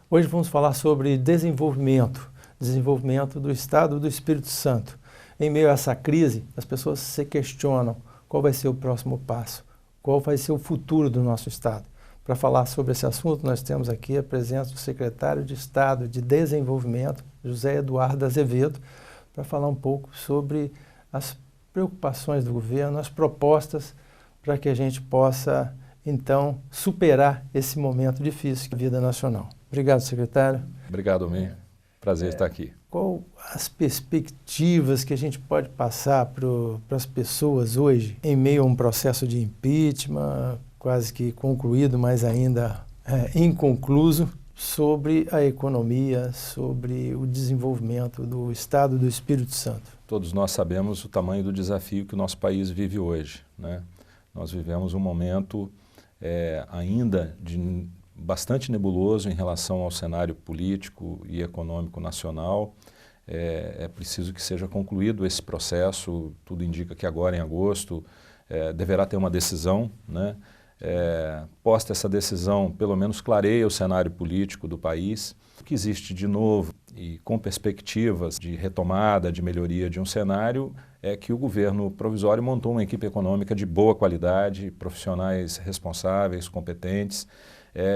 Hoje vamos falar sobre desenvolvimento do Estado do Espírito Santo. Em meio a essa crise, as pessoas se questionam qual vai ser o próximo passo, qual vai ser o futuro do nosso Estado. Para falar sobre esse assunto, nós temos aqui a presença do secretário de Estado de Desenvolvimento, José Eduardo Azevedo, para falar um pouco sobre as preocupações do governo, as propostas para que a gente possa, então, superar esse momento difícil da vida nacional. Obrigado, secretário. Obrigado, Almir. Prazer estar aqui. Qual as perspectivas que a gente pode passar para as pessoas hoje, em meio a um processo de impeachment, quase que concluído, mas ainda inconcluso, sobre a economia, sobre o desenvolvimento do Estado do Espírito Santo? Todos nós sabemos o tamanho do desafio que o nosso país vive hoje, né? Nós vivemos um momento ainda bastante nebuloso em relação ao cenário político e econômico nacional. É preciso que seja concluído esse processo. Tudo indica que agora, em agosto, deverá ter uma decisão, né? Posta essa decisão, pelo menos clareia o cenário político do país. O que existe de novo e com perspectivas de retomada, de melhoria de um cenário, é que o governo provisório montou uma equipe econômica de boa qualidade, profissionais responsáveis, competentes,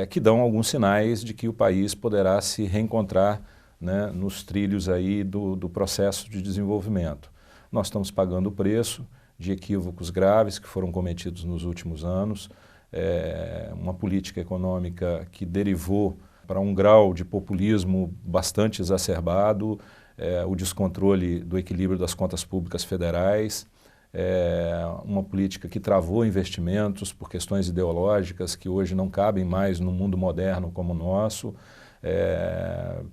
que dão alguns sinais de que o país poderá se reencontrar, né, nos trilhos aí do processo de desenvolvimento. Nós estamos pagando o preço de equívocos graves que foram cometidos nos últimos anos, uma política econômica que derivou para um grau de populismo bastante exacerbado, o descontrole do equilíbrio das contas públicas federais, uma política que travou investimentos por questões ideológicas que hoje não cabem mais no mundo moderno como o nosso.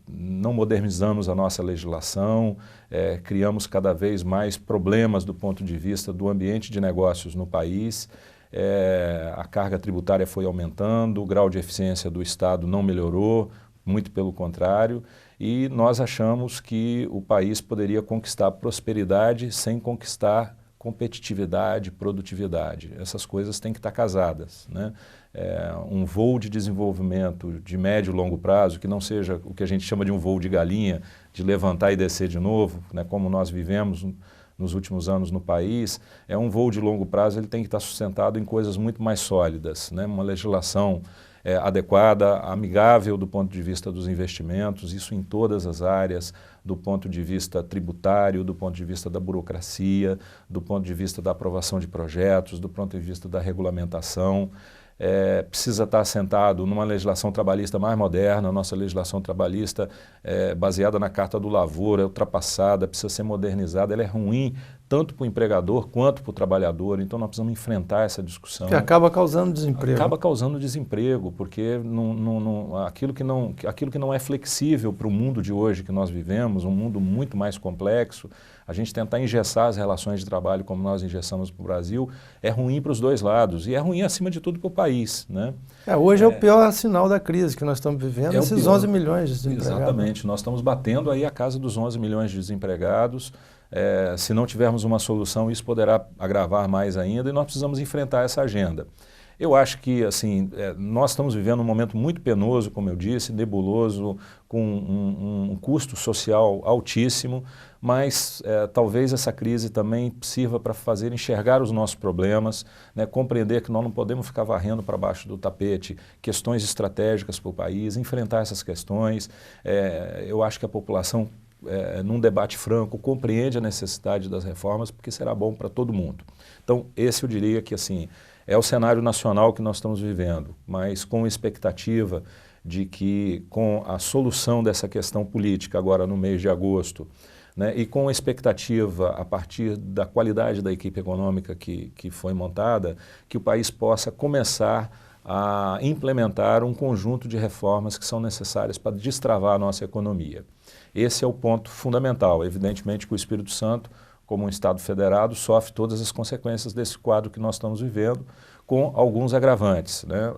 Não modernizamos a nossa legislação, criamos cada vez mais problemas do ponto de vista do ambiente de negócios no país. A carga tributária foi aumentando, o grau de eficiência do Estado não melhorou, muito pelo contrário, e nós achamos que o país poderia conquistar prosperidade sem conquistar competitividade, produtividade. Essas coisas têm que estar casadas, né? Um voo de desenvolvimento de médio e longo prazo, que não seja o que a gente chama de um voo de galinha, de levantar e descer de novo, né, como nós vivemos nos últimos anos no país, um voo de longo prazo, ele tem que estar sustentado em coisas muito mais sólidas, né? Uma legislação adequada, amigável do ponto de vista dos investimentos, isso em todas as áreas, do ponto de vista tributário, do ponto de vista da burocracia, do ponto de vista da aprovação de projetos, do ponto de vista da regulamentação. Precisa estar assentado numa legislação trabalhista mais moderna. A nossa legislação trabalhista baseada na Carta do Lavoro, é ultrapassada, precisa ser modernizada, ela é ruim tanto para o empregador quanto para o trabalhador, então nós precisamos enfrentar essa discussão. Que acaba causando desemprego. Acaba causando desemprego, porque aquilo que não é flexível para o mundo de hoje que nós vivemos, um mundo muito mais complexo, a gente tentar engessar as relações de trabalho como nós engessamos para o Brasil, é ruim para os dois lados, e é ruim acima de tudo para o país, né? Hoje é o pior sinal da crise que nós estamos vivendo, esses 11 milhões de desempregados. Exatamente, nós estamos batendo aí a casa dos 11 milhões de desempregados. Se não tivermos uma solução, isso poderá agravar mais ainda, e nós precisamos enfrentar essa agenda. Eu acho que assim, nós estamos vivendo um momento muito penoso, como eu disse, nebuloso, com um custo social altíssimo, mas talvez essa crise também sirva para fazer enxergar os nossos problemas, né, compreender que nós não podemos ficar varrendo para baixo do tapete questões estratégicas para o país, enfrentar essas questões. Eu acho que a população, num debate franco, compreende a necessidade das reformas, porque será bom para todo mundo. Então, esse eu diria que assim, é o cenário nacional que nós estamos vivendo, mas com expectativa de que, com a solução dessa questão política agora no mês de agosto, né, e com a expectativa, a partir da qualidade da equipe econômica que foi montada, que o país possa começar a implementar um conjunto de reformas que são necessárias para destravar a nossa economia. Esse é o ponto fundamental. Evidentemente que o Espírito Santo como um Estado federado, sofre todas as consequências desse quadro que nós estamos vivendo, com alguns agravantes, né?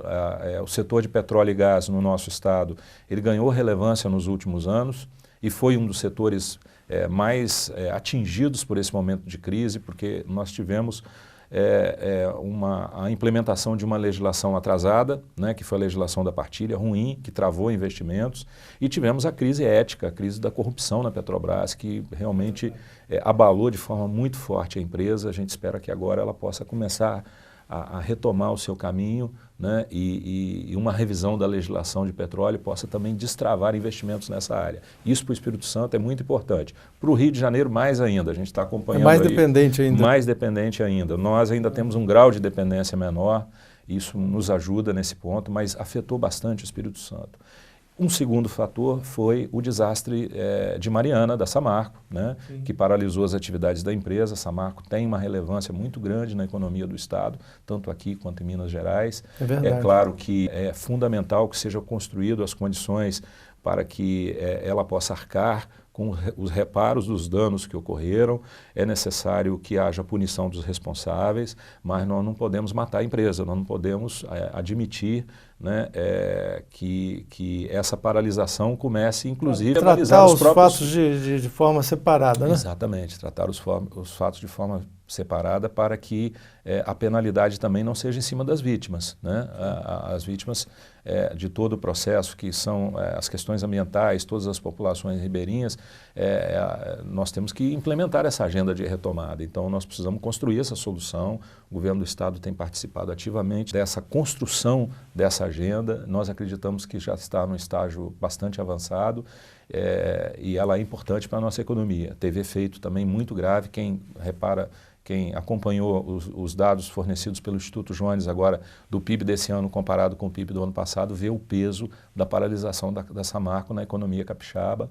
O setor de petróleo e gás no nosso Estado, ele ganhou relevância nos últimos anos e foi um dos setores mais atingidos por esse momento de crise, porque nós tivemos a implementação de uma legislação atrasada, né, que foi a legislação da partilha, ruim, que travou investimentos, e tivemos a crise ética, a crise da corrupção na Petrobras, que realmente abalou de forma muito forte a empresa. A gente espera que agora ela possa começar a retomar o seu caminho, né, e uma revisão da legislação de petróleo possa também destravar investimentos nessa área. Isso para o Espírito Santo é muito importante. Para o Rio de Janeiro, mais ainda. A gente está acompanhando mais dependente ainda. Mais dependente ainda. Nós ainda temos um grau de dependência menor, isso nos ajuda nesse ponto, mas afetou bastante o Espírito Santo. Um segundo fator foi o desastre de Mariana, da Samarco, né, que paralisou as atividades da empresa. A Samarco tem uma relevância muito grande na economia do Estado, tanto aqui quanto em Minas Gerais. É claro que é fundamental que sejam construídas as condições para que ela possa arcar com os reparos dos danos que ocorreram. É necessário que haja punição dos responsáveis, mas nós não podemos matar a empresa, nós não podemos admitir, né, que essa paralisação comece, inclusive, a tratar os fatos de forma separada, né? Exatamente, tratar os fatos de forma separada para que a penalidade também não seja em cima das vítimas, né? As vítimas de todo o processo, que são as questões ambientais, todas as populações ribeirinhas, nós temos que implementar essa agenda de retomada. Então nós precisamos construir essa solução. O governo do Estado tem participado ativamente dessa construção dessa agenda. Nós acreditamos que já está num estágio bastante avançado e ela é importante para a nossa economia. Teve efeito também muito grave. Quem acompanhou os dados fornecidos pelo Instituto Jones agora do PIB desse ano comparado com o PIB do ano passado, vê o peso da paralisação da Samarco na economia capixaba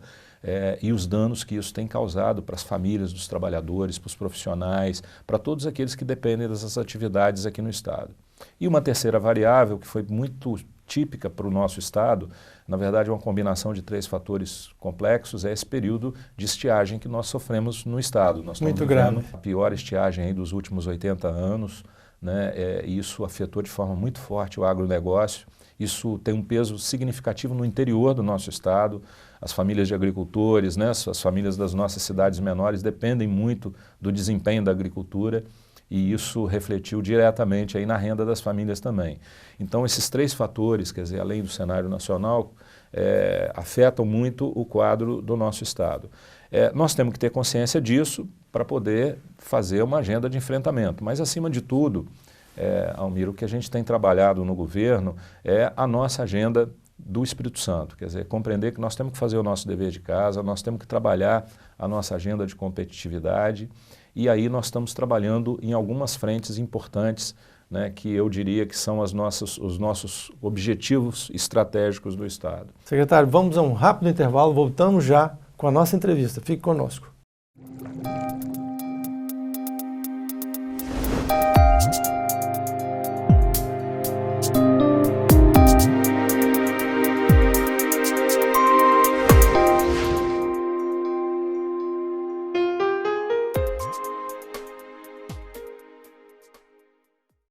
e os danos que isso tem causado para as famílias dos trabalhadores, para os profissionais, para todos aqueles que dependem dessas atividades aqui no Estado. E uma terceira variável que foi muito típica para o nosso Estado, na verdade é uma combinação de 3 fatores complexos, é esse período de estiagem que nós sofremos no Estado. Nós estamos vivendo a pior estiagem aí dos últimos 80 anos, né? Isso afetou de forma muito forte o agronegócio, isso tem um peso significativo no interior do nosso Estado. As famílias de agricultores, né, as famílias das nossas cidades menores dependem muito do desempenho da agricultura, e isso refletiu diretamente aí na renda das famílias também. Então esses 3 fatores, quer dizer, além do cenário nacional, afetam muito o quadro do nosso Estado. Nós temos que ter consciência disso para poder fazer uma agenda de enfrentamento, mas acima de tudo, Almir, o que a gente tem trabalhado no governo é a nossa agenda do Espírito Santo, quer dizer, compreender que nós temos que fazer o nosso dever de casa, nós temos que trabalhar a nossa agenda de competitividade. E aí nós estamos trabalhando em algumas frentes importantes, né, que eu diria que são os nossos objetivos estratégicos do Estado. Secretário, vamos a um rápido intervalo, voltamos já com a nossa entrevista. Fique conosco.